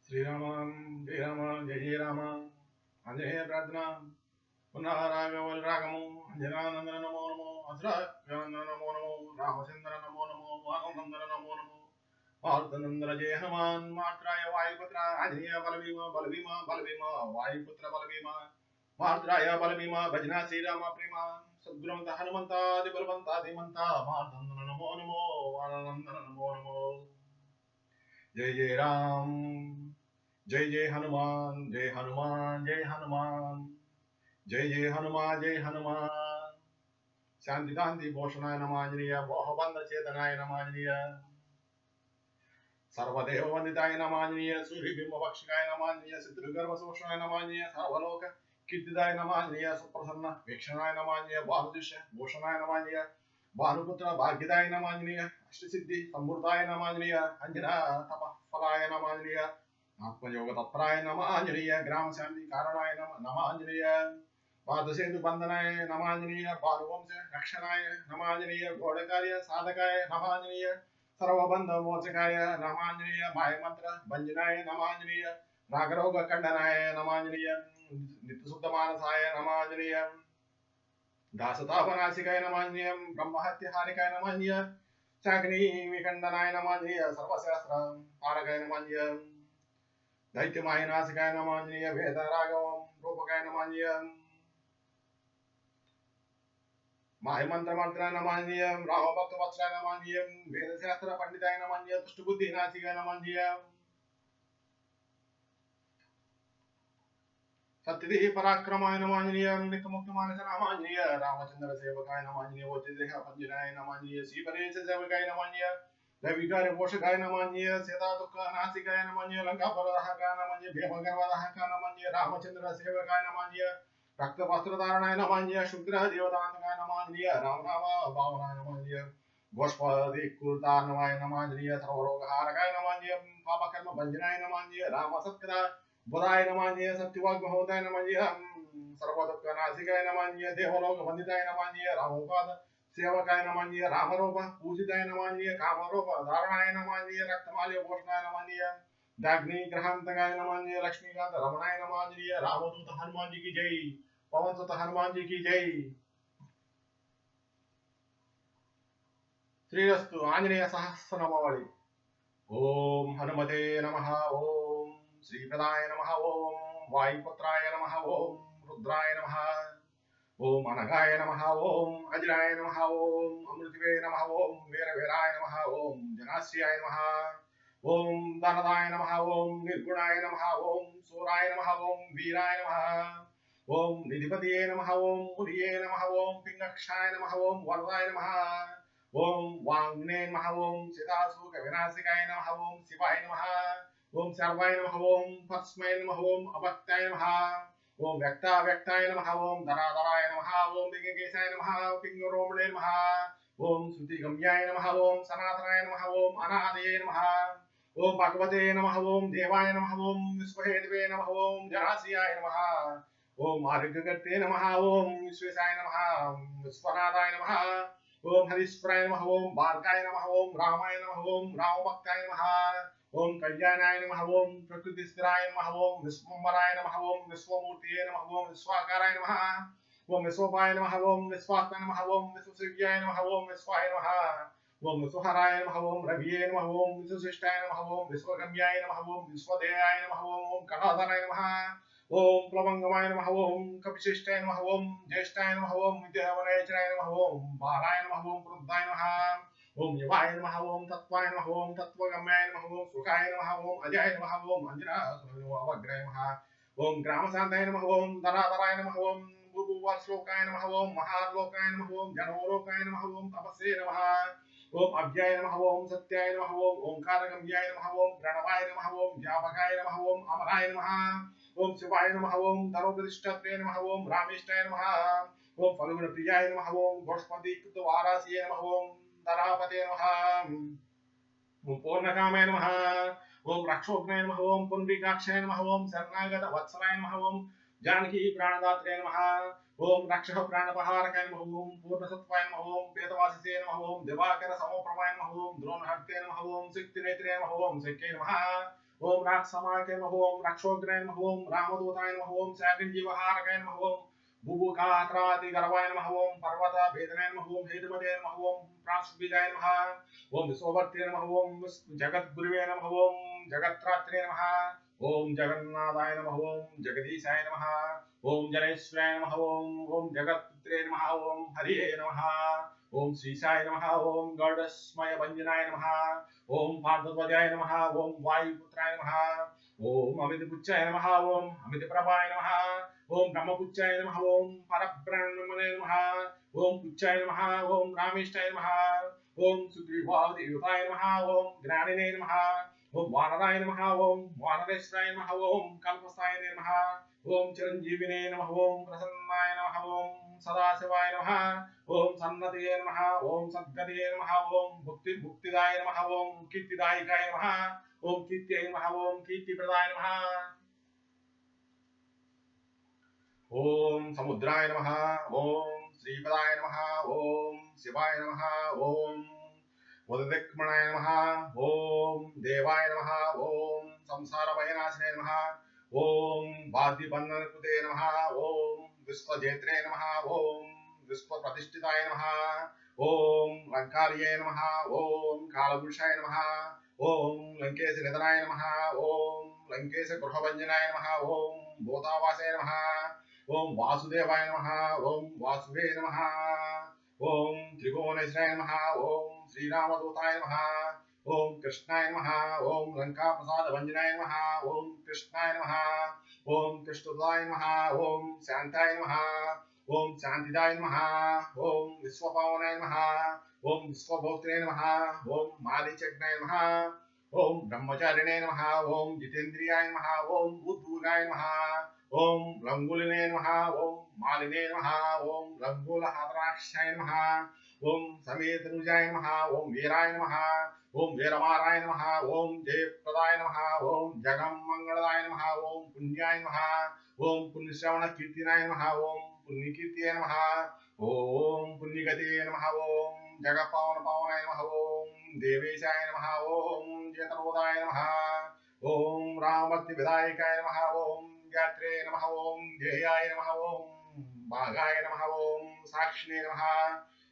श्रीराम जय राम जय जय राम आंजनेय प्रार्थना पुनः राघवल रागमो अंजनानंदन नमो नमो असुरानंदन नमो नमो रामचंद्र नमो नमो वानंदन नमो नमो मारुतनंदन जय हनुमान मात्राय वायुपुत्र आंजनेय बलभीम वायुपुत्र बलभीम मात्राय बलभीम भजना श्रीराम प्रेमा सद्गुरुमत हनुमंतादि बलवंतादि मंता मारुतनंदन नमो नमो वानंदन नमो नमो जय जय राम जय जय हनुमान जय हनुमान जय हनुमान जय जय हनुमान जय हनुमान शांति कांति भूषणाय नमांजनेय मोहबंध चेतनाय नमांजनेय सर्वदेव वंदिताय नमांजनेय सूर्यबिंब भक्षकाय नमांजनेय शत्रुगर्भ शोषणाय नमांजनेय सर्वलोक कीर्तिदाय नमांजनेय सुप्रसन्न वीक्षणाय नमांजनेय बाहुदृश्य भूषणाय नमांजनेय भानुपुत्र भाग्यदाय नमांजनेय अष्टसिद्धि समृद्धाय नमांजनेय अंजना तप फलाय नमांजनेय आत्मयोग तत्पराय नमांजनेय ग्राम शांति कारणाय नमांजनेय पादसेतु बंधनाय नमांजनेय भानुवंश रक्षणाय नमांजनेय घोड़कार्य साधकाय नमांजनेय सर्वबंध मोचकाय नमांजनेय मायमंत्र भंजनाय नमांजनेय नागरोग खंडनाय नमांजनेय नित्यशुद्ध मानसाय नमांजनेय दासतापनाशिकाय नमांजनेय ब्रह्महत्याहारिकाय नमांजनेय चाग्नि विखंडनाय नमांजनेय सर्वशास्त्र तारकाय नमांजनेय दैत्यमाय नाशिकाय नमांजनेय वेद राघवम रूपकाय नमांजनेय मायमंत्र मंत्र नमांजनेय रामभक्त वत्सलाय नमांजनेय वेदशास्त्र पंडिताय नमांजनेय दुष्टबुद्धि नाशिकाय नमांजनेय सत्यदेह पराक्रमाय नमांजनेय नित्यमुक्त मानस नमांजनेय रामचंद्र सेवकाय नमांजनेय वोचदेह पंजनाय नमांजनेय श्रीपरेश सेवकाय नमांजनेय दैविकार पोषकाय नमांजनेय सीता दुख नाशिकाय नमांजनेय लंका परदाहकाय नमांजनेय भीमगर्वदाहकाय नमांजनेय रामचंद्र सेवकाय नमांजनेय रक्त वस्त्र धारणाय नमांजनेय शुद्र देवतांतकाय नमांजनेय राम नाम भावनाय नमांजनेय गोष्पदी कुलतार्णवाय नमांजनेय सर्वरोगहारकाय नमांजनेय पापकर्म भंजनाय नमांजनेय राम सत्कदा बुधाय नमांजनेय सत्यवाग महोदय नमांजनेय सर्वदुःख नाशिकाय नमांजनेय देवलोक वंदिताय नमांजनेय रामोपाद सेवकाय नमांजनेय रामरूप पूजिताय नमांजनेय कामरूप धारणाय नमांजनेय रक्तमाल्य भूषणाय नमांजनेय दाग्नि ग्रहांतकाय नमांजनेय लक्ष्मीकांत रमणाय नमांजनेय रामदूत हनुमान जी की जय पवन सुत हनुमान जी की जय श्रीरस्तु आंजनेय सहस्रनामावली ओम हनुमते नमः ओम श्रीप्रदाय नमः ओम वायुपुत्राय नमः ओम रुद्राय नमः ओम अनगाय नमः ओम अजराय नमः ओम अमृतवे नमः ओम वीरवीराय नमः ओम जनाश्रियाय नमः ओम धनदाय नमः ओम निर्गुणाय नमः ओम सूराय नमः ओम वीराय नमः ओम निधिपतिये नमः ओम मुनिये नमः ओम पिंगक्षाय नमः ओम वरदाय नमः ओम वांग्ने नमः ओम सीतासुख विनाशिकाय नमः ओम शिवाय नमः ओम सर्वाय नमः ओम तस्मै नमः ओम अभक्ताय नमः ओम व्यक्ताय नमः ओम धराधराय नमः ओम पिंगकेशाय नमः पिंगरोमणे नमः ओम श्रुतिगम्याय नमः ओम सनातनाय नमः ओम अनादये नमः ओम भगवते नमः ओम देवाय नमः ओम विश्वहेतवे नमः ओम जनाश्रियाय नमः ओम आर्यगते नमः ओम विश्वेशाय नमः विश्वनाथाय नमः ओम हरीश्वराय नमः ओम भार्गाय नमः ओम रामाय नमः ओम रामभक्ताय नमः ओम कल्याणाय नमः ओम प्रकृतिस्थिराय नमः ओम विश्वम्भराय नमः ओम विश्वमूर्तिये नमः ओम विश्वाकाराय नमः ओम विश्वपाय नमः ओम विश्वात्मने नमः ओम विश्वसेव्याय नमः ओम विश्वाय नमः ओम विश्वहराय नमः ओम रविये नमः ओम विश्वशिष्टाय नमः ओम विश्वगम्याय नमः ओम विश्वदेयाय नमः ओम कलाधराय नमः ओम प्लवंगमाय नमः ओम कपिशिष्टाय नमः ओम ज्येष्ठाय नमः ओम विद्यावनयचराय नमः ओम बालाय नमः ओम क्रुद्धाय नमः ओम युवाय नमः ओम तत्वाय नमः ओम तत्वगम्याय नमः ओम सुखाय नमः ओम अजयाय नमः ओम अंजनासुरवग्राय नमः ओम ग्रामशान्ताय नमः ओम धनाधराय नमः ओम भूभुवश्लोकाय नमः ओम महालोकाय नमः ओम जनोलोकाय नमः ओम तपस्ये नमः ओम अव्याय नमः ओम सत्याय नमः ओम ओंकारगम्याय नमः ओम प्रणवाय नमः ओम व्यापकाय नमः ओम अमराय नमः ओम शिवाय नमः ओम धर्मप्रतिष्ठात्रे नमः ओम रामेष्ठाय नमः ओम फल्गुणप्रियाय नमः ओम गोष्पदीकृतवारास्ये नमः ओम धरापते नमः ओम पूर्णकामाय नमः ओम रक्षोघ्नाय नमः ओम पुंडरीकाक्षाय नमः ओम शरणागत वत्सलाय नमः ओम जानकी प्राणदात्रे नमः ओम रक्षः प्राणपहारकाय नमः ओम पूर्णसत्वाय नमः ओम वेदवासिते नमः ओम दिवाकर समोप्रभाय नमः ओम द्रोणहर्ते नमः ओम शक्तिनेत्रे नमः ओम शक्ये नमः ओम राक्षमाय नमः ओम रक्षोग्राय नमः ओम रामदूताय नमः ओम शाकंजीवहारकाय नमः ओम बुभुकात्राति गर्वाय नमः ओम पर्वत भेदनाय नमः ओम हेतुमते नमः ओम प्रासुबीजाय नमः ओम विश्ववर्ते नमः ओम जगद्गुरुवे नमः ओम जगत्रात्रे नमः ओम जगन्नाथाय नमः ओम जगदीशाय नमः ओम जनेश्वराय नमः ओम जगत्पुत्रे नमः ओम हरिये नमः ओम श्रीशाय नमः ओम गौडस्मय वंजनाय नमः ओम पार्थध्वजाय नमः ओम वायुपुत्राय नमः ओम अमितपुच्छाय नमः ओम अमितप्रभाय नमः ओम ब्रह्मपुच्छाय नमः ओम परब्रह्मणे नमः ओम पुच्छाय नमः ओम रामेष्ठाय नमः ओम सुग्रीवादियुताय नमः ओम ज्ञानिने नमः ओम वानराय नमः ओम वानरेश्वराय नमः ओम कल्पसाय नमः ओम चिरंजीविने नमः ओम प्रसन्नाय नमः ओम सदाशिवाय नमः ओम सन्नतये नमः ओम सद्गतये नमः ओम मुक्तिदाय नमः ओम कीर्तिदायकाय नमः ओम कीर्त्यै नमः ओम कीर्तिप्रदाय नमः ओम समुद्राय नमः ओम श्रीपदाय नमः ओम शिवाय नमः ओम वददिक्मणाय नमः ओम देवाय नमः ओम संसारभयनाशिने नमः ओम वाद्यबन्धनकृते नमः ओम विश्वजेत्रे नमः ओम विश्वप्रतिष्ठिताय नमः ओम लंकार्ये नमः ओम कालपुरुषाय नमः ओम लंकेश निधनाय नमः ओम लंकेश गृहभञ्जनाय नमः ओम भूतावासाय नमः ओम वासुदेवाय नमः ओम वासुवे नमः ओम त्रिभुवनेश्वराय नमः ओम श्रीरामदूताय नमः ओम कृष्णाय नमः ओम लंका प्रसाद भंजनाय नमः ओम कृष्णाय नमः ओम कृष्णदाय नमः ओम शांताय नमः ओम शांतिदाय नमः ओम विश्वपावनाय नमः ओम विश्वभोक्त्रे नमः ओम मारीचज्ञाय नमः ओम ब्रह्मचारिणे नमः ओम जितेन्द्रियाय नमः ओम उद्भूगाय नमः ओम लंगुलिने नमः ओम मालिने नमः ओम लंगुलहात्राक्षाय नमः ओम समेतनुजाय नमः ओम वीराय नमः ओम वीरमाराय नमः ओम जयप्रदाय नमः ओम जगन्मंगलदाय नमः ओम पुण्याय नमः ओम पुण्यश्रवण कीर्तिनाय नमः ओम पुण्यकीर्तये नमः ओम पुण्यगते नमः ओम जगपावन पावनाय नमः ओम देवेशाय नमः ओम जयतरोदाय नमः ओम रामभक्ति विधायकाय नमः ओम गात्रे नमः ओम ध्येयाय नमः ओम भागाय नमः ओम साक्षिणे नमः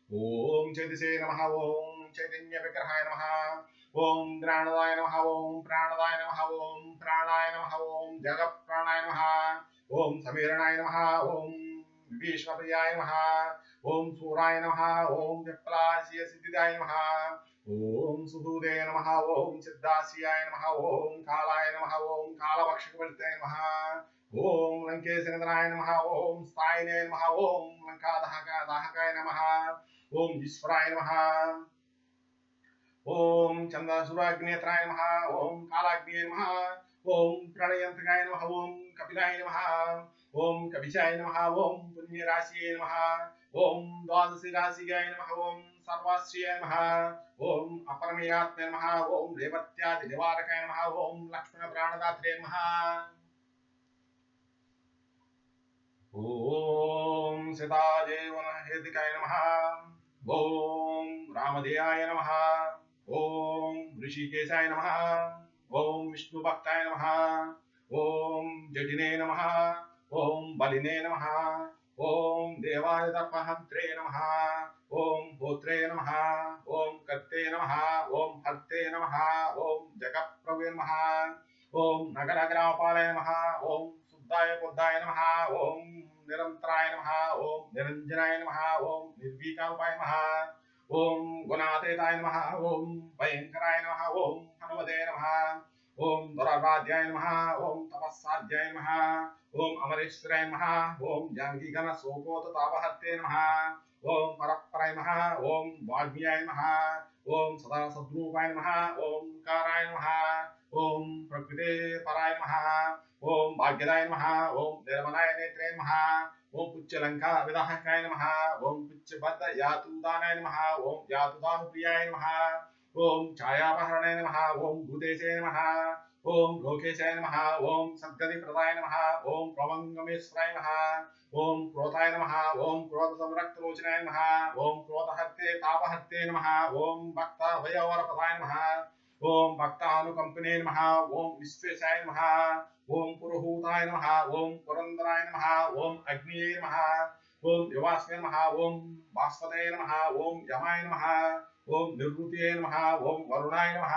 ओम चेतसे नमः ओम चैतन्य विग्रहाय नमः ओम ज्ञानदाय नमः ओम प्राणदाय नमः ओम प्राणाय नमः ओम जगत् प्राणाय नमः ओम समीरणाय नमः ओम विश्वप्रियाय नमः ओम सूराय नमः ओम विप्लासीय सिद्धिदाय नमः ओम सुदूदे नमः ओम सिद्धासियाय नमः ओम कालाय नमः ओम कालभक्षकवर्ते नमः ओम लंकेश निधनाय नमः ओम स्थायिने नमः ओम लंकादहकाय नमः ओम ईश्वराय नमः ओम चंद्रसूराग्नेत्राय नमः ओम कालाग्ने नमः ओम प्रणयंतकाय नमः ओम कपिलाय नमः ओम कपिशाय नमः ओम पुण्यराशिये नमः ओम द्वादशी राशियाय नमः ओम सर्वाश्रियाय नमः ओम अपरमेयात्मे नमः ओम रेवत्यादि निवारकाय नमः ओम लक्ष्मण प्राणदात्रे नमः ओम सीताजीवन हेतिकाय नमः ओम रामदेयाय नमः ओम ऋषिकेशाय नमः ओम विष्णुभक्ताय नमः ओम जटिने नमः ओम बलिने नमः ओम देवाय तपहन्त्रे नमः ओम होत्रे नमः ओम कर्ते नमः ओम हर्ते नमः ओम जगत्प्रभवे नमः ओम नगरग्रामपालाय नमः ओम शुद्धाय बुद्धाय नमः ओम निरंतराय नमः ओम निरंजनाय नमः ओम निर्विकल्पाय नमः ओम गुणातीताय नमः ओम भयंकराय नमः ओम हनुमते नमः ओम दुराराध्याय नमः ओम तपस्साध्याय नमः ओम अमरेश्वराय नमः ओम जानकीगण शोकोत्तापहर्ते नमः ओम परप्पराय नमः ओम वाग्मियाय नमः ओम सदा सद्रूपाय नमः ओम काराय नमः ओम प्रकृते पराय नमः ओम भाग्यदाय नमः ओम निर्मलाय नेत्रे नमः ओम पुच्चलंका विदाहकाय नमः ओम पुच्चबद्ध यातुदानाय नमः ओम यातुदानुप्रियाय नमः ओम छायापहरणाय नमः ओम भूतेशे नमः ओम लोकेशाय नमः ओम सद्गतिप्रदाय नमः ओम प्रवंगमेश्वराय नमः ओम क्रोधाय नमः ओम क्रोधसंरक्तलोचनाय नमः ओम क्रोधहर्ते तापहर्ते नमः ओम भक्ताभयवरप्रदाय नमः ओम भक्तानुकंपिने नमः। ओम विश्वेशाय नमः। ओम पुरुहूताय नमः। ओम पुरंदराय नमः। ओम अग्निये नमः। ओम युवास्मे नमः। ओम भास्वते नमः। ओम यमाय नमः। ओम निर्वृतिये नमः। ओम वरुणाय नमः।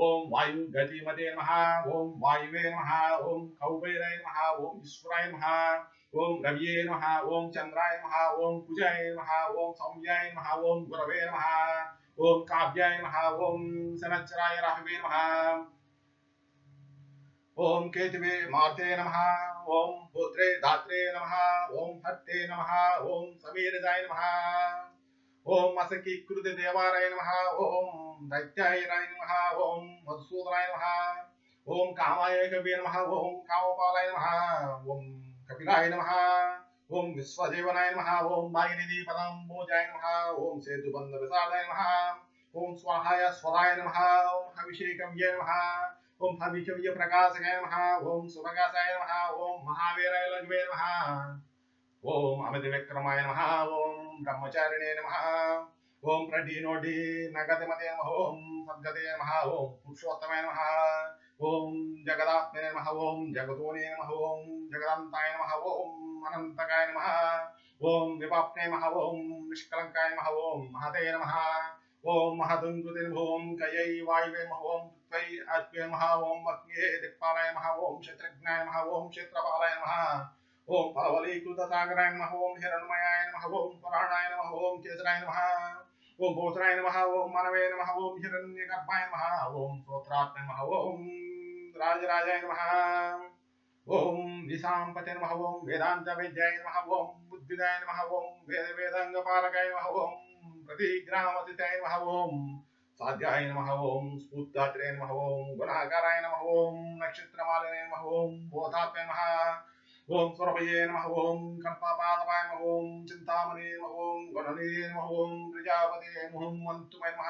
ओम वायु गतिमते नमः। ओम वायुवे नमः। ओम कौबेराय नमः। ओम ईश्वराय नमः। ओम रविये नमः। ओम चंद्राय नमः। ओम कुजाय नमः। ओम सौम्याय नमः। ओम गुरवे नमः। ओम काव्याय नमः। ओम सनच्चराय राहवे नमः। ओम केतवे मार्ते नमः। ओम पुत्रे धात्रे नमः। ओम हट्टे नमः। ओम समीरजाय नमः। ओम असकीकृत देवाराय नमः। ओम दैत्याय नमः। ओम मधुसूदनाय नमः। ओम कामाय कवे नमः। ओम कामपालाय नमः। ओम कपिलाय नमः। ओम विश्वदेवनाय नमः। ओम वागिनिधि पदाम्बोजाय नमः। ओम सेतुबंध विशालाय नमः। ओम स्वाहाय स्वराय नमः। ओम अभिषेकव्ये नमः। ओम हविकव्य प्रकाशकाय नमः। ओम सुप्रकाशाय नमः। ओम महावीराय लघवे नमः। ओम अमितविक्रमाय नमः। ओम ब्रह्मचारिणे नमः। ओम प्रटीनोटी नगतिमते नमः। ओम सद्गते नमः। ओम पुरुषोत्तमाय नमः। ओम जगदात्मने नमः। ओम जगतोने नमः। ओम जगदन्ताय नमः। ओम अनन्तकाय नमः। ओम विपाप्ने नमः। ओम निष्कलंकाय नमः। ओम महते नमः। ओम महदुन्कृते नमः। ओम कयै वायुवे नमः। ओम पृथ्वी आत्मे नमः। ओम अग्ने दिक्पालाय नमः। ओम क्षेत्रज्ञाय नमः। ओम क्षेत्रपालाय नमः। ओम पावलीकृत सागराय नमः। ओम हिरण्मयाय नमः। ओम पुराणाय नमः। ओम केसराय नमः। ओम भूषणाय नमः। ओम मानवे नमः। ओम हिरण्यगर्भाय नमः। ओम श्रोत्रात्मने नमः। ओम राजराजाय नमः। ओम दिशांपते नमः। ओम वेदांत विद्याय नमः। ओम बुद्धिदाय नमः। ओम वेद वेदांग पालकाय नमः। ओम प्रतिग्रामतिताय नमः। ओम साध्याय नमः। ओम स्फूर्तात्रे नमः। ओम गुणाकाराय नमः। ओम नक्षत्रमालिने नमः। ओम बोधात्मने नमः। ओम स्वरभये नमः। ओम कल्पपादवाय नमः। ओम चिंतामणे नमः। ओम गणनीय नमः। ओम प्रजापते नमः। ओम मंतुमय नमः।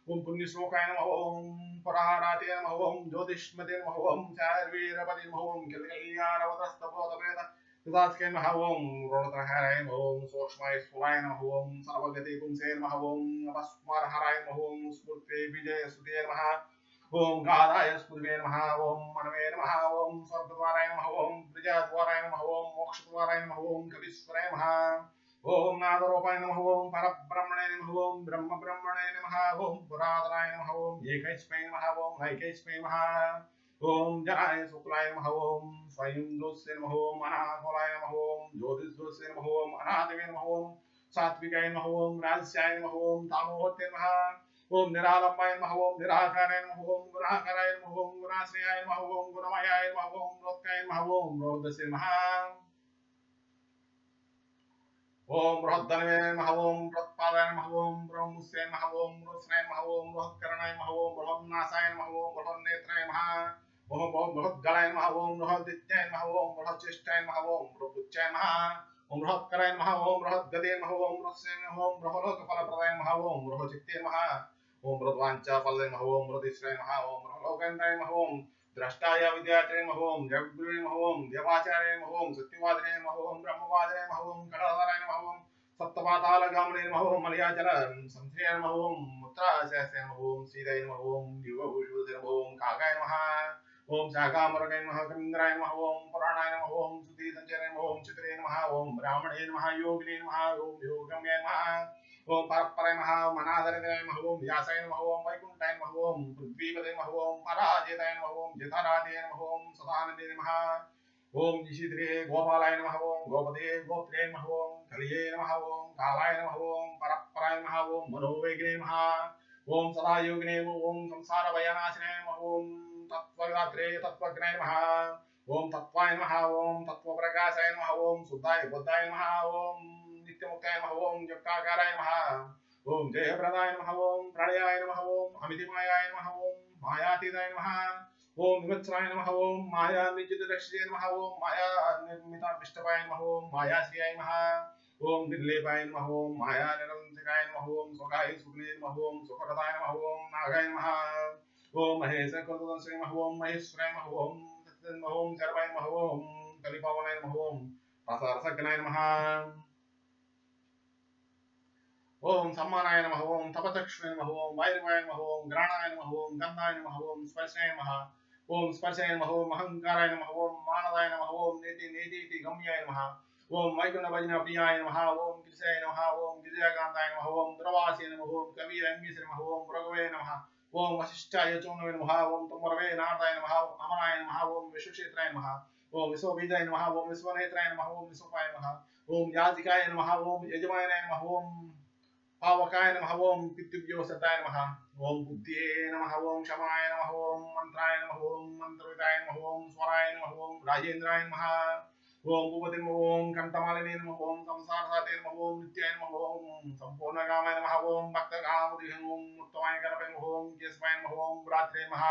ओम पुण्यश्लोकाय नमः। ओम पुराणाते नमः। ओम ज्योतिष्मते नमः। ओम चार्वीरपति नमः। ओम किलकल्याणवतस्तपोतवेद तदास्के नमः। ओम ऋणत्रहाराय नमः। ओम सूक्ष्माय स्थूलाय नमः। ओम सर्वगते पुंसे नमः। ओम नमस्मारहराय नमः। ओम स्फूर्ते विजय सुते नमः। ओम गादाय स्फुरवे नमः। ओम मनवे नमः। ओम स्वर्गद्वाराय नमः। ओम प्रजाद्वाराय नमः। ओम मोक्षद्वाराय नमः। ओम कवीश्वराय नमः। ओम नादरूपाय नमः। ओम परब्रह्मणे नमः। ओम ब्रह्म ब्रह्मणे नमः। ओम पुरातनाय नमः। ओम एकैस्मै नमः। ओम नैकैस्मै नमः। ओम जनाय शुक्लाय नमः। ओम स्वयं दोषे नमः। ओम अनाकुलाय नमः। ओम ज्योतिषदोषे नमः। ओम अनादिवे नमः। ओम सात्विकाय नमः। ओम राजस्याय नमः। ओम तामोहते नमः। ओम निरालंबाय नमः। ओम निराकाराय नमः। ओम गुणाकाराय नमः। ओम गुणाश्रयाय नमः। ओम गुणमयाय नमः। ओम रोत्काय नमः। ओम रोदसे नमः। ओम बृहद्दनवे नमः। ओम बृहत्पादाय नमः। ओम ब्रह्मस्य नमः। ओम रोस्नाय नमः। ओम बृहत्करणाय नमः। ओम बृहन्नासाय नमः। ओम बृहन्नेत्राय नमः। ओम बृहद्गलाय नमः। ओम बृहद्दित्याय नमः। ओम बृहच्चेष्टाय नमः। ओम बृहपुच्छाय नमः। ओम बृहत्कराय नमः। ओम बृहद्गदे नमः। ओम बृहस्ये नमः। ओम बृहलोकफलप्रदाय नमः। ओम बृहचित्ते नमः। ओम बृहद्वाञ्छाफलदे नमः। ओम बृहदिश्रय नमः। ओम बृहलोकेन्द्राय नमः। ओम द्रष्टाय विद्यात्रे नमः। ओम जगद्गुरुवे नमः। ओम देवाचार्य नमः। ओम सत्यवादिने नमः। ओम ब्रह्मवादिने नमः। ओम कडाधराय नमः। ओम सप्तपातालगामिने नमः। ओम मलयाचल संश्रयाय नमः। ओम मुद्राशास्त्रे नमः। ओम सीताय नमः। ओम दिव्यभूषुते नमः। ओम कागाय नमः। ओम शाकामृगाय नमः। कमिन्द्राय नमः। ओम पुराणाय नमः। ओम सुधी संचराय नमः। ओम चित्रे नमः। ओम ब्राह्मणे नमः। योगिने नमः। ओम योगम्याय नमः। ओम परपराय नमः। ओम अनादरणाय नमः। ओम व्यासाय नमः। ओम वैकुंठाय नमः। ओम पृथ्वीपते नमः। ओम पराजिताय नमः। ओम जठरादये नमः। ओम सदानन्दे नमः। ओम निशिद्रे गोपालाय नमः। ओम गोपते गोत्रे नमः। ओम कलिये नमः। ओम कालाय नमः। ओम परपराय नमः। ओम मनोवेगिने नमः। ओम सदायोगिने नमः। ओम संसार भयनाशिने नमः। ओम तत्त्वगात्रे तत्त्वज्ञाय नमः। ओम तत्त्वाय नमः। ओम तत्त्वप्रकाशाय नमः। ओम शुद्धाय बुद्धाय नमः। ओम नित्यमुक्ताय नमः। ओम जक्काकाराय नमः। ओम जयप्रदाय नमः। ओम प्रणयाय नमः। ओम अमितिमायाय नमः। ओम मायातीताय नमः। ओम विवत्सराय नमः। ओम माया निजितदक्षिणे नमः। ओम माया निर्मिताविष्टपाय नमः। ओम मायाश्रियाय नमः। ओम निर्लेपाय नमः। ओम माया निरंजकाय नमः। ओम सुखाय सुखने नमः। ओम सुखप्रदाय नमः। ओम नागाय नमः। ओम महेश कृतदंश्रे नमः। ओम महेश्वराय नमः। ओम नमः। ओम सर्वाय नमः। ओम कलिपावनाय नमः। ओम रसरसज्ञाय नमः। ఓం సమ్మానాయ నమః ఓం తపచక్షునే నమః ఓం వైరవాయ నమః ఓం గ్రాణాయ నమః ఓం గంధాయ నమః ఓం స్పర్శాయ నమః ఓం స్పర్శాయ నమః ఓం అహంకారాయ నమః ఓం మానదాయ నమః ఓం నేతి నేతి గమ్యాయ నమః ఓం వైకుంఠ భజన ప్రియాయ నమః ఓం గిరిశాయ నమః ఓం గిరిజాకాంతాయ నమః ఓం దురవాసే నమః ఓం కవి రంగీస నమః ఓం భృగవే నమః ఓం వశిష్ఠాయ చోనవే నమః ఓం తుమ్మరవే నారదాయ నమః ఓం అమరాయ నమః ఓం విశ్వక్షేత్రాయ నమః ఓం విశ్వబీజాయ నమః ఓం విశ్వనేత్రాయ నమః ఓం విశ్వపాయ నమః ఓం యాజికాయ నమః ఓం యజమానాయ నమః ఓం पावकाय नमः ओम पितृभ्यो सताय नमः ओम बुद्धये नमः ओम क्षमाय नमः ओम मंत्राय नमः ओम मंत्रविदाय नमः ओम स्वराय नमः ओम राजेन्द्राय नमः ओम भूपति नमः ओम कंठमालिने नमः ओम संसारसाते नमः ओम नित्याय नमः ओम संपूर्णकामाय नमः ओम भक्तकामोदिह ओम उत्तमाय गणपते नमः ओम केशवाय नमः ओम रात्रे नमः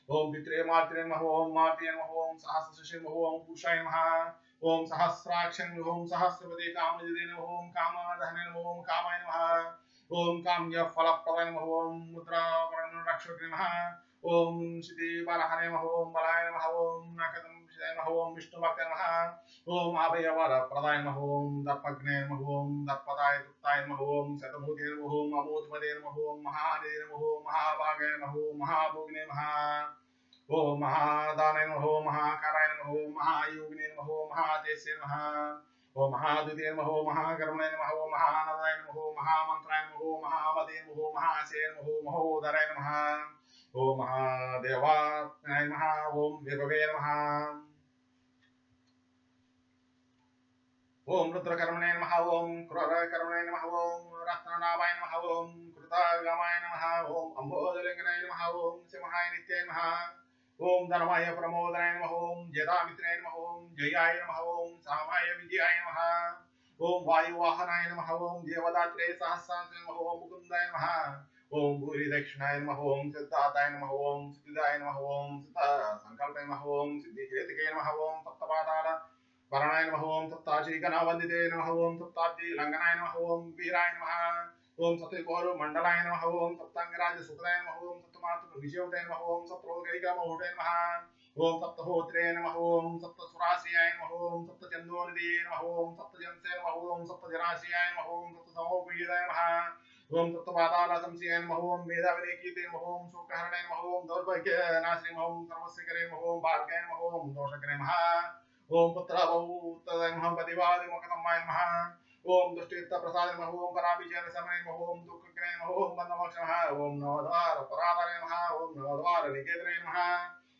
ओम पित्रे मात्रे नमः ओम मात्रे नमः ओम सहस्रशिशे नमः ओम पुरुषाय नमः ओम सहस्राक्षर नमः ओम सहस्रपदे कामनिधे नमः ओम कामधने नमः ओम कामाय नमः ओम काम्य फलप्रदाय नमः ओम मुद्रावरण रक्षके नमः ओम सिद्धि बलहरे नमः ओम बलाय नमः ओम नाकदम विषय नमः ओम विष्णुभक्ते नमः ओम अभयवर प्रदाय नमः ओम दर्पग्ने नमः ओम दर्पदाय दुत्ताय नमः ओम शतभूते नमः ओम अमोधपदे नमः ओम महादेव नमः ओम महाभागे नमः ओम महाभोगिने नमः ओम महादानाय नमः ओम महाकाराय नमः ओम महायोगिने नमः ओम महातेजसे नमः ओम महाद्वितीय नमः ओम महाकर्मणे नमः ओम महानदाय नमः ओम महामन्त्राय नमः ओम महामदे नमः ओम महासे नमः ओम महोदराय नमः ओम महादेवात्मनाय नमः ओम विभवे नमः ओम रुद्रकर्मणे नमः ओम क्रूरकर्मणे नमः ओम रत्ननाभाय नमः ओम कृतागमाय नमः ओम अम्बोदलिङ्गनाय नमः ओम सिंहाय नित्याय नमः ओम धर्माय प्रमोदनाय नमः ओम जयदामित्राय नमः ओम जयाय नमः ओम सामाय विजयाय नमः ओम वायुवाहनाय नमः ओम देवदात्रे सहस्रांते नमः ओम मुकुन्दाय नमः ओम भूरि दक्षिणाय नमः ओम सिद्धाताय नमः ओम सिद्धिदाय नमः ओम सिद्ध संकल्पाय नमः ओम सिद्धिहेतुके नमः ओम सप्तपाताल वरणाय नमः ओम सप्ताशी गणावन्दिते नमः ओम सप्ताब्दी लंघनाय नमः ओम वीराय नमः ओम सत्यकोरु मंडलाय नमः ओम सप्तांगराज सुखदाय नमः ओम सप्तमातृ विजयोदय नमः ओम सप्तरोगरिका महोदय नमः ओम सप्तहोत्रे नमः ओम सप्तसुराश्रयाय नमः ओम सप्तचंदोनिधये नमः ओम सप्तजंसे नमः ओम सप्तजराश्रयाय नमः ओम सप्तसमोपीडाय नमः ओम सप्तपाताल संशयाय नमः ओम मेधाविनेकीते नमः ओम शोकहरणाय नमः ओम दौर्भाग्यनाशिने नमः ओम सर्वस्यकरे नमः ओम भार्गाय नमः ओम दोषकरे नमः ओम पुत्रभूतदय नमः पतिवादिमकतम्माय नमः ओम दुष्टित्त प्रसाद नमः ओम पराभिजय समय नमः ओम दुःखग्रह नमः ओम बन्धमोक्ष नमः ओम नवद्वार पराधाय नमः ओम नवद्वार निकेतने नमः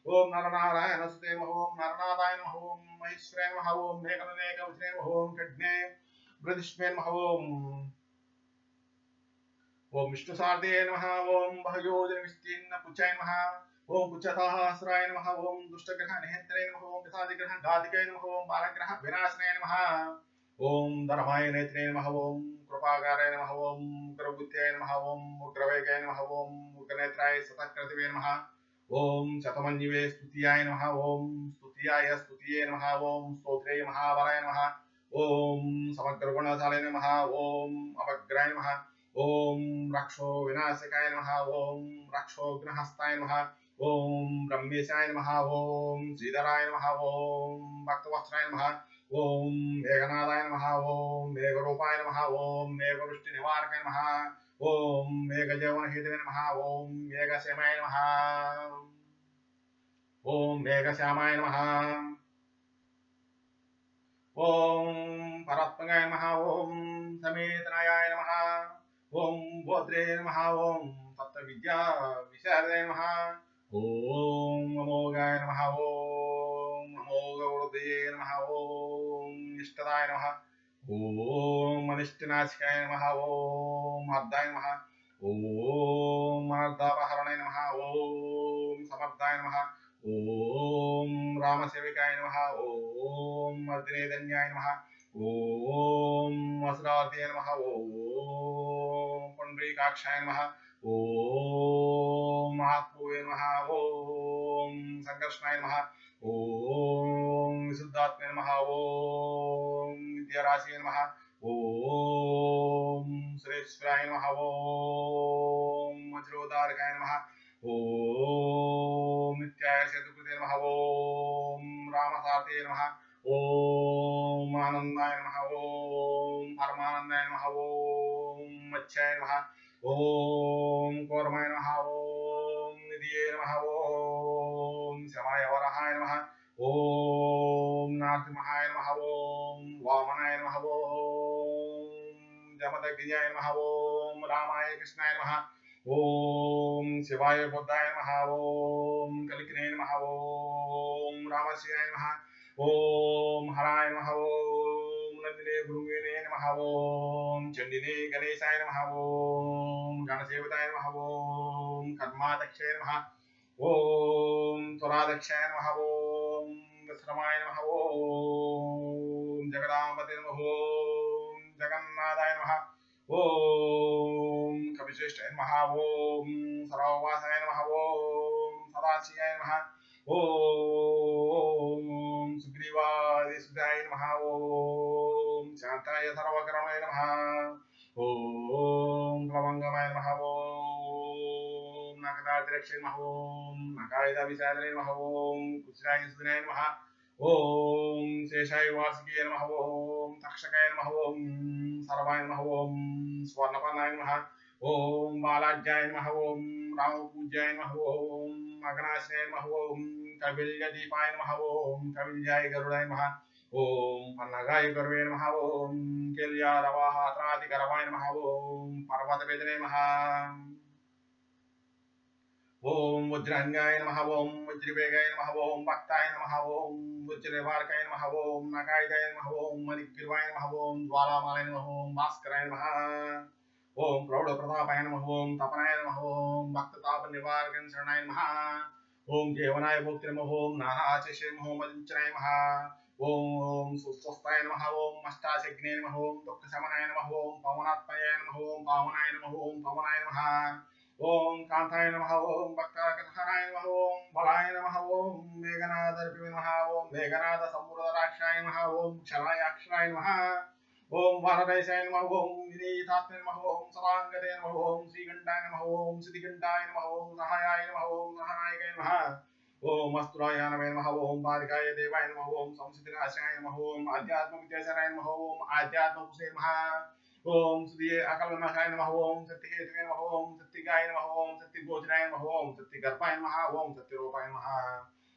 ओम नरनारायण सुते नमः ओम नरनाथाय नमः ओम महेश्वराय नमः ओम मेघनने कवचने नमः ओम खड्गे वृदिष्मे नमः ओम विष्णुसारथे नमः ओम भयोजन विस्तीर्ण पुच्छाय नमः ओम पुच्छताहस्राय नमः ओम दुष्टग्रह निहत्रे नमः ओम पिशाचिग्रह घातिकाय नमः ओम बालग्रह विनाशनाय नमः ओम धर्माय नेत्रे नमः ओम कृपाकाराय नमः ओम उग्रबुद्ध्याय नमः ओम उग्रवेगाय नमः ओम उग्रनेत्राय सतक्रतवे नमः ओम शतमन्युवे स्तुत्याय नमः ओम स्तुत्याय स्तुतिये नमः ओम स्तोत्रे महाबलाय नमः ओम समग्रगुणशालिने नमः ओम अवग्राय नमः ओम रक्षो विनाशकाय नमः ओम रक्षोग्नहस्ताय नमः ओम ब्रह्मेशाय नमः ओम श्रीधराय नमः ओम भक्तवत्सलाय नमः ओम मेघनादाय नमः ओम मेघरूपाय नमः ओम मेघवृष्टि निवारकाय नमः ओम मेघजीवनहेतवे नमः ओम मेघश्यामाय नमः ओम मेघश्यामाय नमः ओम परात्मकाय नमः ओम समेतनाय नमः ओम बोध्रे नमः ओम सप्तविद्या विशारदाय नमः ओम अमोघाय नमः ओम अमोघवृद्धये नमः ओम इष्टदाय नमः ओम अनिष्टनाशिकाय नमः ओम अर्धाय नमः ओम अर्धापहरणाय नमः ओम समर्थाय नमः ओम रामसेविकाय नमः ओम अर्दिनेदन्याय नमः ओम वस्त्रार्थे नमः ओम पुंडरीकाक्षाय नमः ओम महात्मवे नमः ओम संकर्षणाय नमः ओम विशुद्धात्मे नमः ओम विद्याराशिये नमः ओम श्रेष्ठाय नमः ओम वज्रोदारकाय नमः ओम नित्याय सेतुकृते नमः ओम रामसारथे नमः ओम आनंदाय नमः ओम परमानंदाय नमः ओम मच्छाय नमः ओम कौरमाय नमः ओम निधिये नमः ओम शमाय वरहाय नमः ओम नारसिंहाय नमः ओम वामनाय नमः ओम जमदग्नियाय नमः ओम रामाय कृष्णाय नमः ओम शिवाय बुद्धाय नमः ओम कलिकिने नमः ओम रामस्याय नमः ओम हराय नमः ओम नंदिने भृंगिने नमः ओम चंडिने गणेशाय नमः ओम गणसेवताय नमः ओम कर्माध्यक्षाय नमः ओम त्वराध्यक्षाय नमः ओम विश्रमाय नमः ओम जगदांबते नमः ओम जगन्नाथाय नमः ओम कविश्रेष्ठाय नमः ओम सर्ववासाय नमः ओम सदाशिवाय नमः ओम सुग्रीवादिसुताय नमः ओम शांताय सर्वकरणाय नमः ओम प्लवंगमाय नमः ओम नगदादिरक्षाय नमः ओम नगायुधाभिषादने नमः ओम कुशलाय सुदनाय नमः ओम शेषाय वासुकीय नमः ओम तक्षकाय नमः ओम सर्वाय नमः ओम स्वर्णपानाय नमः ओम बालाज्याय नमः ओम रामपूज्याय नमः ओम अग्नाश्रयाय नमः ओम कविल्यदीपाय नमः ओम कविल्याय गरुडाय नमः ओम पन्नगाय गरुवे नमः ओम केल्यारवाहात्रादिगरवाय नमः ओम पर्वतवेदने नमः ओम वज्रांगाय नमः ओम वज्रवेगाय नमः ओम भक्ताय नमः ओम वज्रवार्काय नमः ओम नगायुधाय नमः ओम मणिग्रीवाय नमः ओम ज्वालामालाय नमः ओम भास्कराय नमः ओम प्रौढ़प्रतापाय नमः ओम तपनाय नमः ओम भक्ततापनिवारकं शरणाय नमः ओम जीवनाय भोक्तृ नमः ओम नानाचेशे नमः ओम अदिंचनाय नमः ओम सुस्वस्थाय नमः ओम अष्टाशग्ने नमः ओम दुःखशमनाय नमः ओम पवनात्मयाय नमः ओम पावनाय नमः ओम पवनाय नमः ओम कांताय नमः ओम भक्ताकटहराय नमः ओम बलाय नमः ओम मेघनादर्पिवे नमः ओम मेघनाद समुद्रराक्षाय नमः ओम क्षराय अक्षराय नमः ओम वारदेशाय नमः ओम विनीतात्मे नमः ओम सदांगते नमः ओम श्रीगंडाय नमः ओम सिद्धिगंडाय नमः ओम सहायाय नमः ओम सहानायकाय नमः ओम अस्तुराय नमः ओम बालिकाय देवाय नमः ओम संसिद्धिनाशाय नमः ओम आध्यात्म विद्याचराय नमः ओम आध्यात्म कुसे नमः ओम श्री अकलनाशाय नमः ओम सत्यहेतवे नमः ओम सत्यगाय नमः ओम सत्यगोचराय नमः ओम सत्यगर्भाय नमः ओम सत्यरूपाय नमः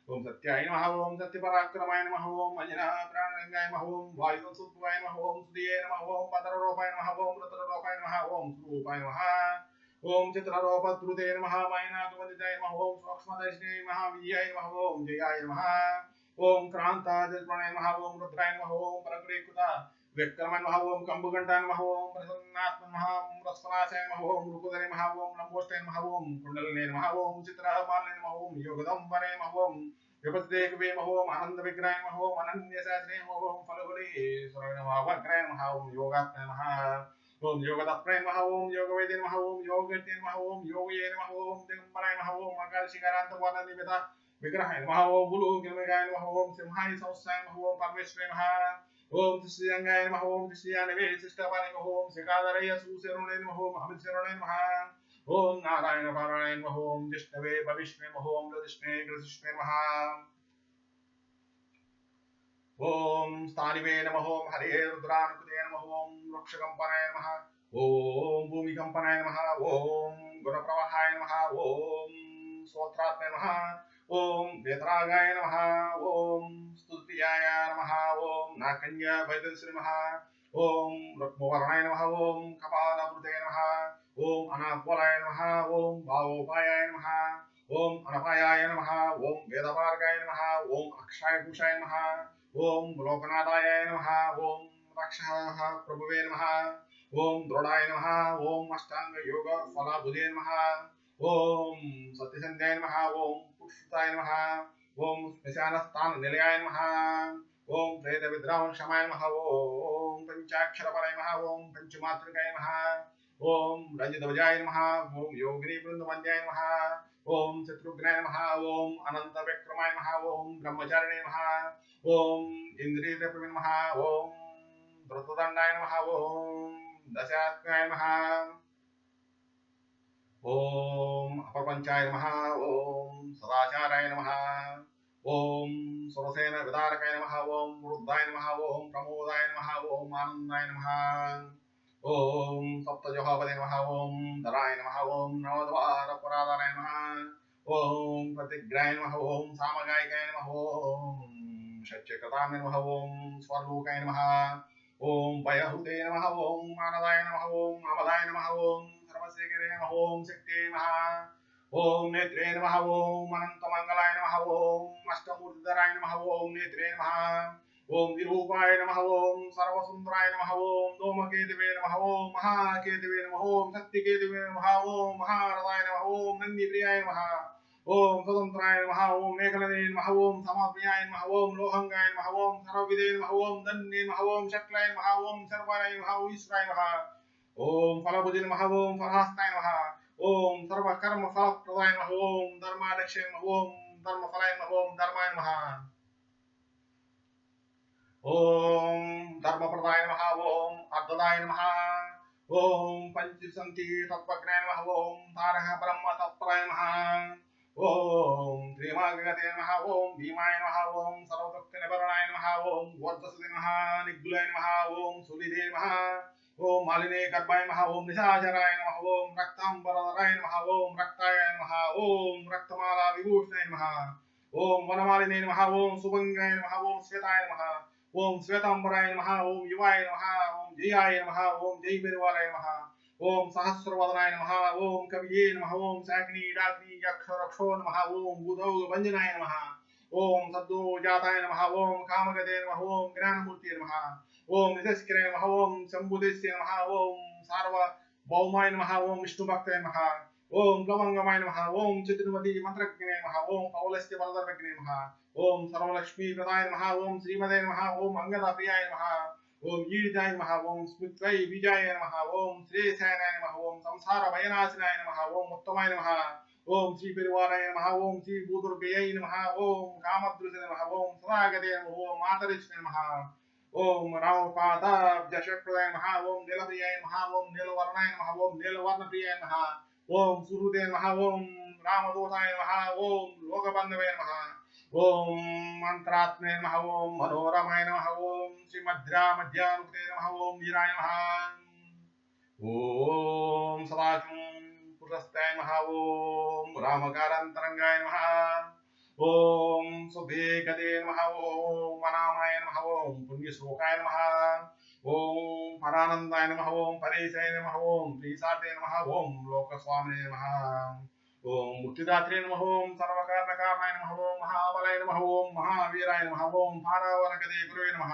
ओम सत्याय नमः ओम सत्यपराक्रमाय नमः ओम अंजना प्राणरंगाय नमः ओम वायुसुत्वाय नमः ओम सुदिये नमः ओम पतररूपाय नमः ओम रुद्ररूपाय नमः ओम स्वरूपाय नमः ओम चित्ररूपद्रुते नमः मायनाकवन्दिताय नमः ओम सूक्ष्मदर्शिने नमः विजयाय नमः ओम जयाय नमः ओम क्रांताजल्पणाय नमः ओम रुद्राय नमः ओम परग्रेकृता व्यक्तमय नमः ओम कंबुगंटाय नमः ओम प्रसन्नात्म नमः ओम रसनाशाय नमः ओम रुकुदरे नमः ओम लंबोष्टाय नमः ओम कुंडलिने नमः ओम चित्रहपालने नमः ओम योगदंबरे नमः ओम विपदेकवे नमः ओम आनंद विग्रहाय नमः ओम अनन्यशास्त्रे नमः ओम फलगुणेश्वराय नमः वक्राय नमः ओम योगात्मने नमः ओम योगदप्राय नमः ओम योगवेदे नमः ओम योगज्ञे नमः ओम योगये नमः ओम दिगंबराय नमः ओम अकालशिखरान्तवादनिवेदा विग्रहाय नमः ओम बुलुगिरिमेघाय नमः ओम सिंहाय सहस्राय नमः ओम परमेश्वराय नमः ओम श्रीरंगाय नमः ओम श्रीयानवे शिष्टपाय नमः ओम शिखाधरय सुशरुणे नमः ओम अमितशरुणे नमः ओम नारायण पारायण नमः ओम जिष्णवे भविष्णे नमः ओम कृष्णे कृष्णे नमः ओम स्थानिवे नमः ओम हरे रुद्रानुपते नमः ओम वृक्षकंपनाय नमः ओम भूमिकंपनाय नमः ओम गुणप्रवाहाय नमः ओम स्तोत्रात्मने नमः ओम वेतरागाय नमः ओम स्तुतियाय नमः ओम नाकन्या वैदस्य नमः ओम रुक्मवर्णाय नमः ओम कपालभृते नमः ओम अनात्वलाय नमः ओम भावोपायाय नमः ओम अनपायाय नमः ओम वेदमार्गाय नमः ओम अक्षायभूषाय नमः ओम लोकनाथाय नमः ओम रक्षः प्रभुवे नमः ओम दृढ़ाय नमः ओम अष्टांग योग फलाबुधे नमः ओम सत्यसंध्याय नमः ओम पुष्टाय नमः ओम स्मशानस्थान निलयाय नमः ओम प्रेत विद्रावण क्षमाय नमः ओम पंचाक्षरपराय नमः ओम पंचमातृकाय नमः ओम रजतध्वजाय नमः ओम योगिनी वृंदवन्द्याय नमः ओम शत्रुघ्नाय नमः ओम अनंत विक्रमाय नमः ओम ब्रह्मचारिणे नमः ओम इंद्रियप्रभवे नमः ओम धृतदंडाय नमः ओम दशात्माय नमः ओम अपरपंचाय नमः ओम सदाचाराय नमः ओम सुरसेन विदारकाय नमः ओम रुद्राय नमः ओम प्रमोदाय नमः ओम आनंदाय नमः ओम सप्तजहापदे नमः ओम धराय नमः ओम नवद्वारपराधाराय नमः ओम प्रतिग्राय नमः ओम सामगायिकाय नमः ओम षट्चक्रताय नमः ओम स्वरलोकाय नमः ओम भयहुते नमः ओम मानदाय नमः ओम अमदाय नमः ओम सर्वशेखरे नमः ओम शक्ते नमः ओम नेत्रे नमः ओम अनंतमंगलाय नमः ओम अष्टमूर्तिधराय नमः ओम नेत्रे नमः ओम विरूपाय नमः ओम सर्वसुंदराय नमः ओम धूमकेतवे नमः ओम महाकेतवे नमः ओम शक्तिकेतवे नमः ओम महारदाय नमः ओम नंदीप्रियाय नमः ओम स्वतंत्राय नमः ओम मेघलने नमः ओम समाप्रियाय नमः ओम लोहंगाय नमः ओम सर्वविदे नमः ओम दन्ने नमः ओम शक्लाय नमः ओम सर्वाय नमः ओम ईश्वराय नमः ओम फलभुजे नमः ओम फलहस्ताय नमः ओम सर्वकर्म फलप्रदाय नमः ओम धर्माध्यक्षाय नमः ओम धर्मफलाय नमः ओम धर्माय नमः ओम धर्मप्रदाय नमः ओम अर्धदाय नमः ओम पंचसंति तत्वज्ञाय नमः ओम तारः ब्रह्म तत्पराय नमः ओम त्रिमागते नमः ओम भीमाय नमः ओम सर्वदुःखनिवारणाय नमः ओम वर्चस्वे नमः निग्गुलाय नमः ओम सुलिदे नमः ओम मालिने गर्भाय नमः ओम निशाचराय नमः ओम रक्तांबरधराय नमः ओम रक्ताय नमः ओम रक्तमाला विभूषणाय नमः ओम वनमालिने नमः ओम सुभंगाय नमः ओम श्वेताय नमः ओम श्वेतांबराय नमः ओम युवाय नमः ओम जयाय नमः ओम जय पेरुवालाय नमः ओम सहस्रवदनाय नमः ओम कविये नमः ओम शाकिनी डाकिनी यक्षरक्षो नमः ओम बुधौ भंजनाय नमः ओम सद्दो जाताय नमः ओम कामगते नमः ओम ज्ञानमूर्ति नमः ओम निजस्किरे नमः ओम शंभुदेस्य नमः ओम सार्वभौमाय नमः ओम विष्णुभक्ताय नमः ओम प्लवंगमाय नमः ओम चित्रमती मंत्रज्ञे नमः ओम पौलस्य वरदर्भज्ञे नमः ओम सर्वलक्ष्मी प्रदाय नमः ओम श्रीमदे नमः ओम अंगदाप्रियाय नमः ओम ईर्जाय नमः ओम स्मित्वै विजयाय नमः ओम श्रेयसाय नमः ओम संसार भयनाशनाय नमः ओम उत्तमाय नमः ओम श्री पेरुवाराय नमः ओम श्री भूदुर्गयै नमः ओम कामद्रुसे नमः ओम सदागते नमः ओम मातरिष्णे नमः ओम रामपादाब्जशप्रदाय नमः ओम नीलप्रियाय नमः ओम नीलवर्णाय नमः ओम नीलवर्णप्रियाय नमः ओम सुहृदे नमः ओम रामदूताय नमः ओम लोकबन्धवे नमः ओम मंत्रात्मे नमः ओम मनोरमाय नमः ओम श्रीमद्रामध्यानुक्ते नमः ओम वीराय नमः ओम सदाशिवं पुरस्ताय नमः ओम रामकारान्तरंगाय नमः ओम सुभेगदे नमः ओम अनामाय नमः ओम पुण्यश्लोकाय नमः ओम परानंदाय नमः ओम परेशाय नमः ओम त्रिसाते नमः ओम लोकस्वामिने नमः ओम मुक्तिदात्रे नमः ओम सर्वकारणकारणाय नमः ओम महाबलाय नमः ओम महावीराय नमः ओम पारावरकदे गुरुवे नमः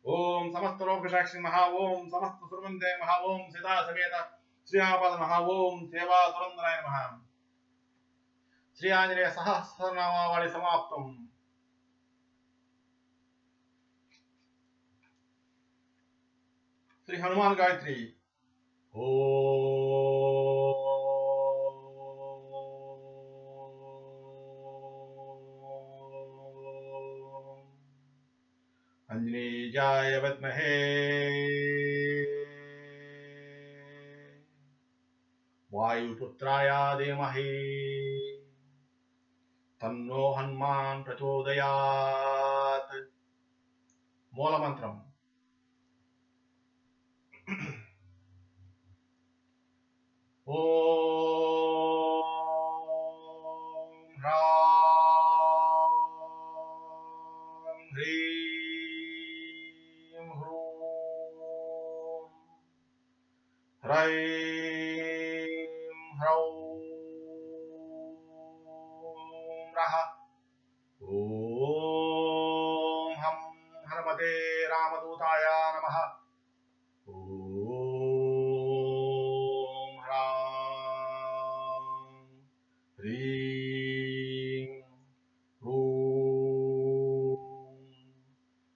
ओम समस्त लोकसाक्षि नमः ओम समस्त सुरवंदे नमः ओम सीता समेत श्रीरामपद नमः ओम सेवा सुरंदराय नमः श्री आंजनेय सहस्रनामावళి समाप्तम् श्री हनुमान गायत्री अंजनीजाय विद्महे वायुपुत्राय धीमहि तन्नो हनुमान प्रचोदयात् मूलमंत्रम् ओम ह्रां ह्रीं ह्रूं ह्रैं ह्रौं रः ओम हम हनुमते रामदूताय नमः ओम ह्रां ह्रीं ह्रूं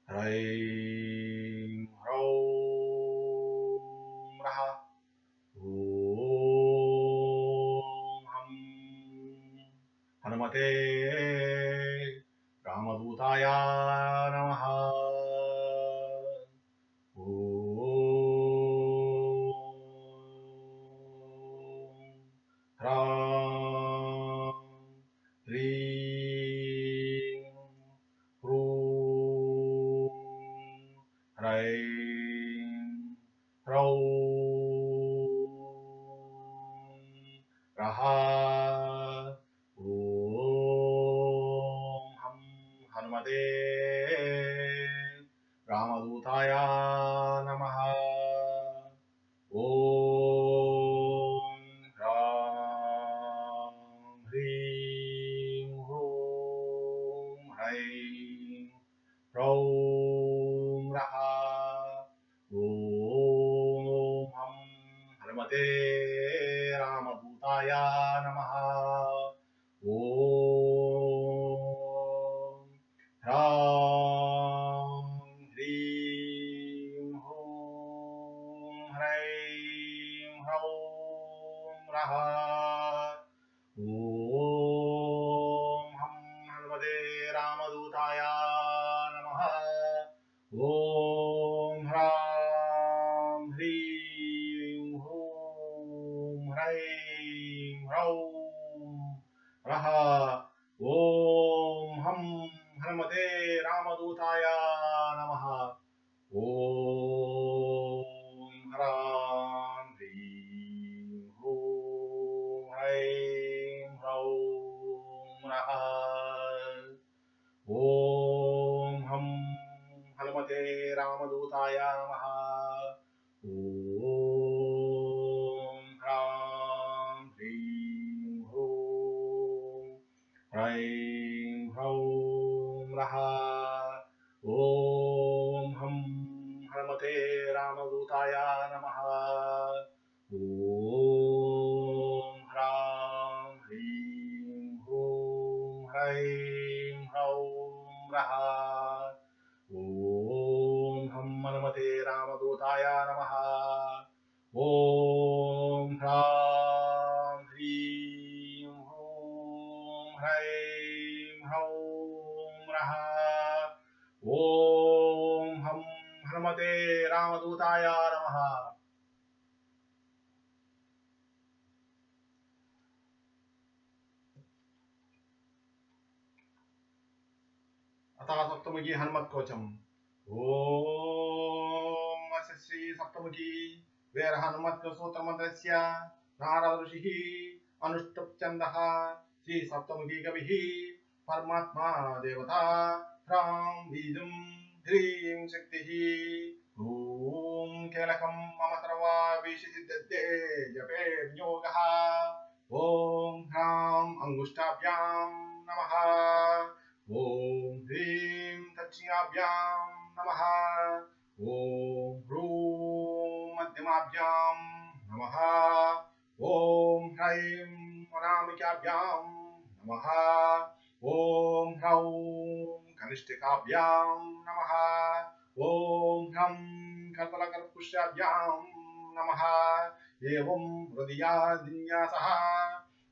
ह्रैं ह्रौं रः ओम हम हनुमते रामदूताय नमः ह्रां ह्रीं ह्रूं ह्रैं ह्रौं रः ॐ हं हनुमते रामदूताय नमः। ॐ ह्रां ह्रीं ह्रूं ह्रैं ह्रौं रः ॐ हं हनुमते रामदूताय नमः। ॐ ह्रां ह्रीं ह्रूं ह्रैं ह्रौं रः ॐ हं हनुमते रामदूताय नमः। ॐ ह्रां ह्रीं ह्रूं ह्रैं ह्रौं रः ॐ हं हनुमते रामदूताय नमः। ॐ ह्रां ह्रीं ह्रूं ह्रैं ह्रौं रः ॐ हं हनुमते रामदूताय नमः। ॐ ह्रां ह्रीं ह्रूं ह्रैं ह्रौं रः ॐ हं हनुमते रामदूताय नमः। ॐ ह्रां ह्रीं ह्रूं ह्रैं ह्रौं रः ॐ हं हनुमते रामदूताय नमः। ॐ ह्रां ह्रीं ह्रूं ह्रैं ह्रौं रः ॐ हं हनुमते रामदूताय नमः। अतः सप्तमुखी हनुमत्कवचम्। ॐ अस्य श्री सप्तमुखी वीर हनुमत्कवचसूत्रमन्त्रस्य नारद ऋषिः अनुष्टुप् श्री सप्तमुखी कविः परमात्मा देवता ह्रां बीजं ह्रीं शक्तिः ॐ कीलकं मम सर्वाभीष्टसिद्धये जपे विनियोगः। ॐ ह्रां अंगुष्ठाभ्यां नमः। ॐ ह्रीं दक्षिणाभ्यां नमः। ॐ ह्रूं मध्यमाभ्यां नमः। ॐ ह्रैं अनामिकाभ्यां नमः। ॐ ह्रौं कनिष्ठिकाभ्यां नमः। ॐ ह्रं कल्पलकल्पुष्याभ्यां नमः। एवं हृदयादिन्यासः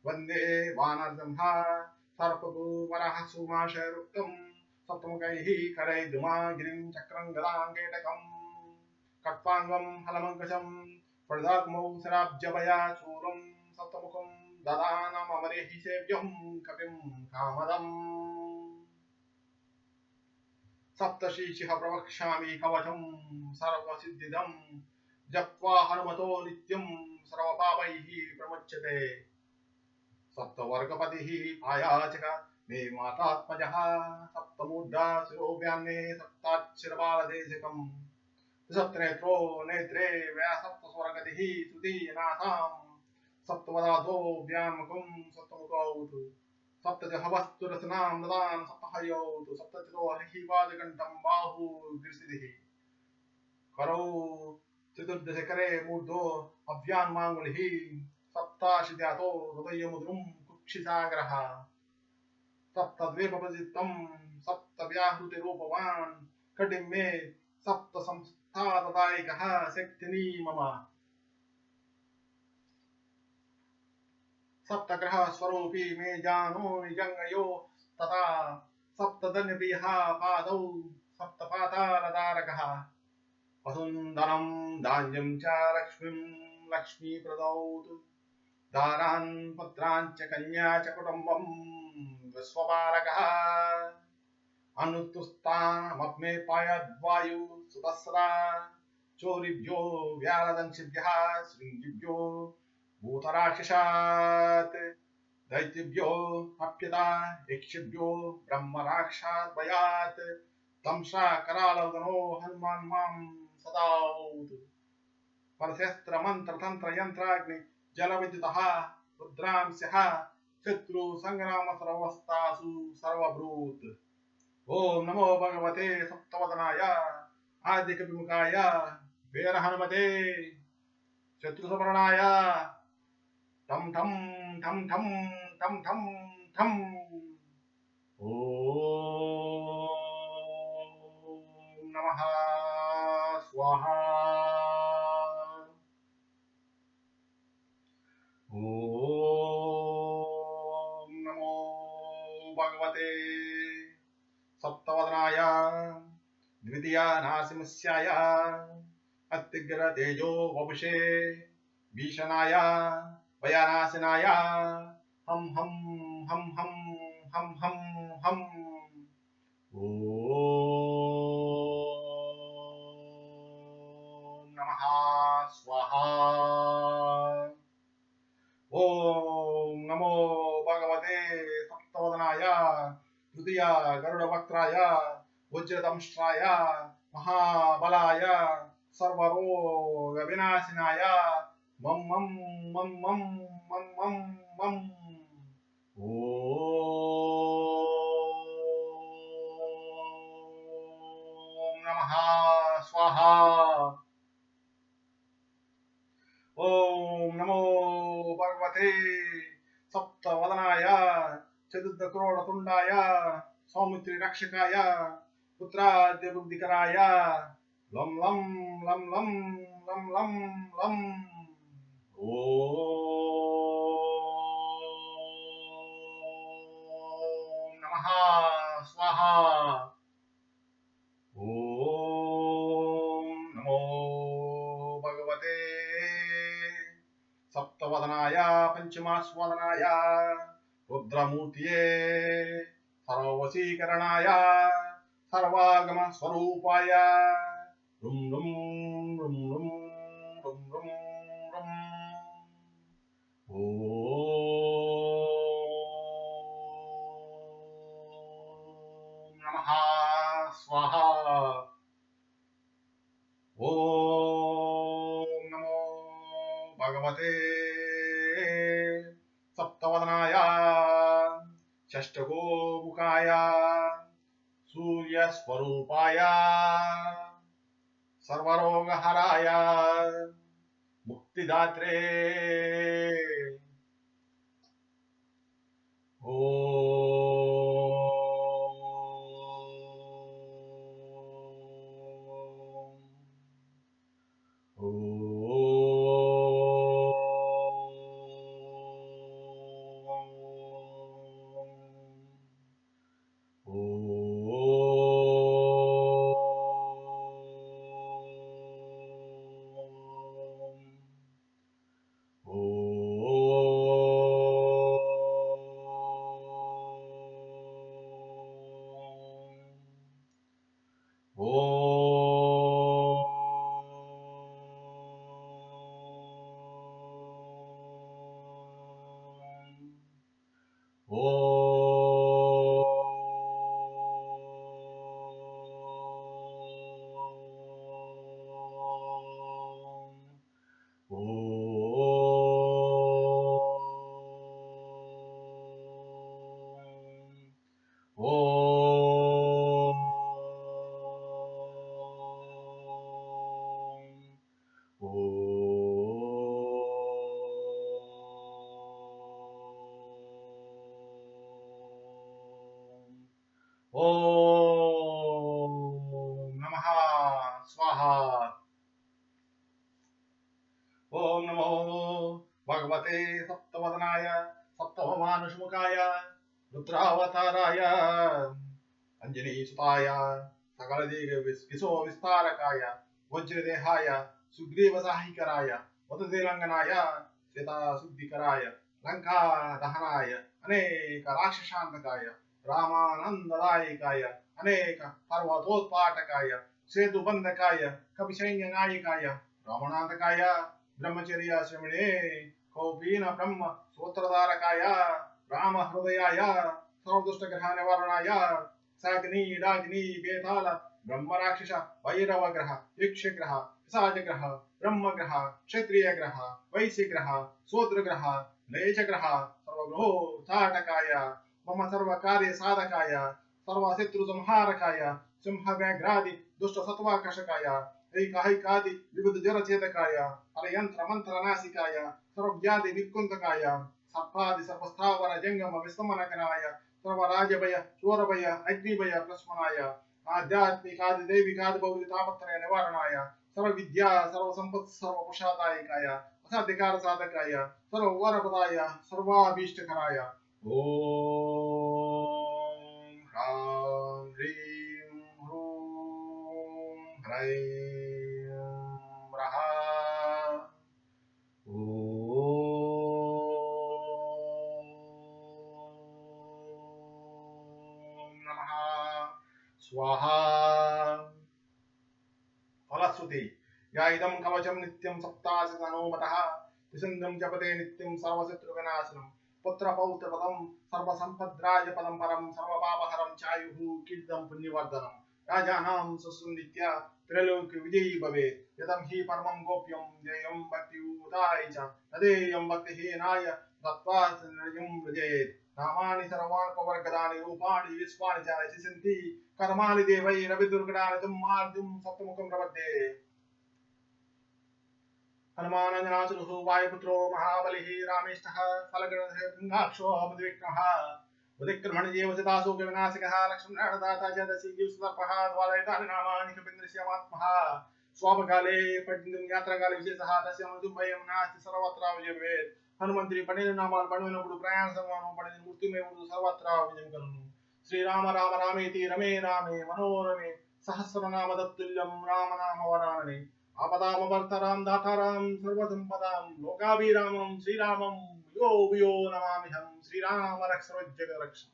वन्दे वानरसिंहा सर्पतो वरः सुमाशरुक्तं सप्तमुखैः करैर्द्रुमागिरिं चक्रं गदां केटकं खट्वाङ्गं हलमङ्कषं प्रदाग्मौ शराब्जभया चूरं सप्तमुखं ददानममरेः सेव्यं कपिं कामदम् सप्तशीर्षः प्रवक्ष्यामि कवचं सर्वसिद्धिदं जप्त्वा हनुमतो नित्यं सर्वपापैः प्रमुच्यते। सप्तवर्गपतिः पायाचक मे मातात्मजः सप्तमूर्धा शिरोव्यान्ने सप्ताक्षरबालदेशकम् सप्तनेत्रो नेत्रे व्यासप्तस्वर्गतिः सुदीनाथां सप्तवदातो व्यान्मुखं सप्तमुखौ सप्तजहवस्तुरसनां ददान् सप्तहयौ सप्तचितो हरिः पादकण्ठं बाहु गृसिदिः करौ चतुर्दशकरे मूर्धो अव्यान्माङ्गुलिः सप्ताशिद्यातो हृदयमुद्रुं कुक्षिसागरः सप्तद्वीपपतितं सप्तव्याहृतिरूपवान् कटिमे सप्तसंस्थातदायिकः शक्तिनी मम सप्तग्रहस्वरूपी मे जानो निजङ्गयो तथा सप्तधन्यप्रियः पादौ सप्तपातालधारकः वसुन्धरं धान्यं च लक्ष्मीं लक्ष्मीप्रदौ दारान् पुत्रान् च कन्या च कुटुम्बं विश्वपालकः अनुतुस्तामप्मेपायद्वायु सुतस्रा चोरिभ्यो व्यालदंशिभ्यः शृङ्गिभ्यो भूतराक्षसात् दैत्यभ्यो अप्यता यक्षिभ्यो ब्रह्मराक्षाद्वयात् तंसा करालवदनो हनुमान् मां सदावतु परशस्त्र मंत्र तंत्र यंत्राग्नि जल विद्युतः रुद्रांशः शत्रु संग्राम सर्वस्थासु सर्वभूत ओम नमो भगवते सप्तवदनाय आदिकविमुखाय वीर हनुमते शत्रुसमरणाय ठम ठम ठम ठम ठम ठम ठम ओम नमः स्वाहा ओम नमो भगवते सप्तवदनाय द्वितीय नासिमस्याय अत्युग्र तेजो वपुषे भीषणाय भयानाशनाय हम हम हम हम हम हम हम ओम नमः स्वाहा ओम नमो भगवते सप्तवदनाय तृतीय गरुडवक्त्राय वज्रदंष्ट्राय महाबलाय सर्वरोग विनाशिनाय मम मम मम मम मम मम मम ओम नमः स्वाहा ओम नमो भगवते सप्तवदनाय चतुर्दकरोडतुण्डाय सौमित्री रक्षकाय पुत्राद्य बुद्धिकराय लम लम लम लम लम लम लम ओम नमः स्वाहा ओम नमो भगवते सप्तवदनाय पंचमास्वदनाय रुद्रमूर्तिये सर्ववशीकरणाय सर्वागम स्वरूपाय रुम रुम रुम रुम रुम रुम रुम ओम नमः स्वाहा ओम नमो भगवते सप्तवदनाय षष्ठगोमुखाय सूर्यस्वरूपाय सर्वरोगहराय मुक्तिदात्रे ओम नमः स्वाहा ओम नमो भगवते सप्तवदनाय सप्तमानुषमुखाय रुद्रावताराय अंजनीसुताय सकलदिग्विजो विस्तारकाय वज्रदेहाय सुग्रीवसाहिकराय वदतिलंघनाय सीताशुद्धिकराय लंका दहनाय अनेक राक्षसांतकाय रामानन्ददायकाय अनेक पर्वतोत्पाटकाय सेतुबन्धकाय कपिसैन्यनायकाय रामनाथकाय ब्रह्मचर्याश्रमिणे कौपीन ब्रह्म सूत्रधारकाय रामहृदयाय सर्वदुष्टग्रह निवारणाय साग्नि डाग्नि बेताल ब्रह्मराक्षस भैरवग्रह यक्षग्रह पिशाचग्रह ब्रह्मग्रह क्षत्रियग्रह वैश्यग्रह शूद्रग्रह नैजग्रह सर्वग्रहोच्चाटकाय मम सर्वकार्य साधकाय सर्वशत्रुसंहारकाय सिंहव्याघ्रादि दुष्टसत्त्वाकर्षकाय ऐकाहिकादि विबुध जरचेतकाय हरयन्त्रमन्त्रनाशिकाय सर्वव्याधि विकुन्तकाय सर्पादि सर्वस्थावर जंगम विस्मनकराय सर्वराजभय चोरभय अग्निभय प्रस्मनाय आध्यात्मिकादि दैविकादि भौतिकतापत्रय निवारणाय सर्वविद्या सर्वसंपत् सर्वपुरुषादायकाय असाधिकार साधकाय सर्ववरप्रदाय सर्वाभीष्टकराय ओम ह्रां ह्रीं ह्रूं ह्रैं ह्रः स्वाहा फलश्रुति या इदं कवचं नित्यं सप्ताशतनोमतः त्रिसन्ध्यं जपते नित्यं सर्वशत्रुविनाशनं पुत्रपौत्रपदं सर्वसम्पद्राजपदं परं सर्वपापहरं चायुः कीर्तिदं पुण्यवर्धनं राजानां सुसुनित्य त्रैलोक्य विजयी भवेत् यदं हि परमं गोप्यं ध्येयं भक्तियुताय च तदेयं भक्तिहीनाय दत्त्वा निर्जं व्रजेत् नामानि सर्वाणि पवर्गदानि रूपाणि विश्वानि च यशसन्ति कर्माणि देवैरविदुर्गणानि तुम्मार्जुं सप्तमुखं प्रपद्ये हनुमानञ्जनासुरः वायुपुत्रो महाबलिः रामेष्ठः फलगणधृङ्गाक्षो मद्विग्नः उदिक्रमणजीव चिताशोकविनाशकः लक्ष्मणदाता च दशग्रीवसर्पः द्वादशानि नामानि कपीन्द्रस्यामात्मः स्वापकाले पठितुं यात्राकाले विशेषः तस्य मृत्युभयं नास्ति सर्वत्र विजयेत् हनुमंत्री पढ़ने नामाल पढ़ने प्रयाण सर्वाणु पढ़ने मूर्ति में सर्वत्र विजय करुनु श्रीराम राम रामेति रमे रामे मनोरमे सहस्रनाम तत्तुल्यं राम नाम वरानने आपदामवर्तरां दातारां सर्वसंपदां लोकाभिरामं श्रीरामं यो यो नमामिहं श्रीराम रक्षोज्जगरक्ष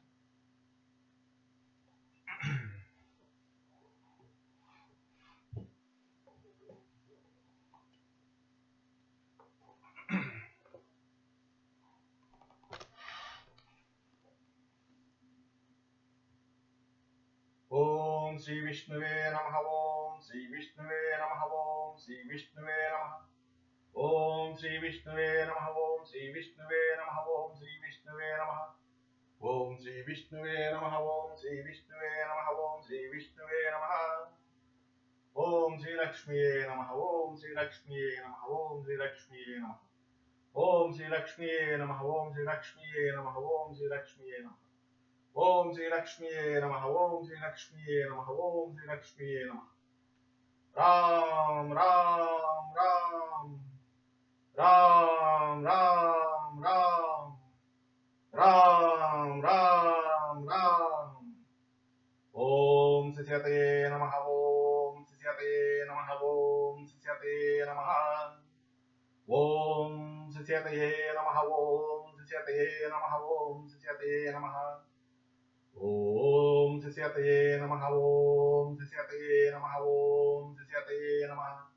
ओम श्री विष्णुवे नमः ओम श्री विष्णुवे नमः ओम श्री विष्णुवे नमः ओम श्री विष्णुवे नमः ओम श्री विष्णुवे नमः ओम श्री विष्णुवे नमः ओम श्री विष्णुवे नमः ओम श्री विष्णुवे नमः ओम श्री विष्णुवे नमः ओम श्री लक्ष्मीये नमः ओम श्री लक्ष्मीये नमः ओम श्री लक्ष्मीये नमः ओम श्री लक्ष्मीये नमः ओम श्री लक्ष्मीये नमः ओम श्री लक्ष्मीये नमः ओम श्री लक्ष्मीये नमः ओम श्री लक्ष्मीये नमः ओम श्री लक्ष्मीये नमः राम राम राम राम राम राम राम राम राम ओम सिस्यते नमः ओम सिस्यते नमः ओम सिस्यते नमः ओम सिस्यते नमः ओम सिस्यते नमः ओम सिस्यते नमः ओम सिस्यते नमः ओम सिस्यते नमः ओम सिस्यते नमः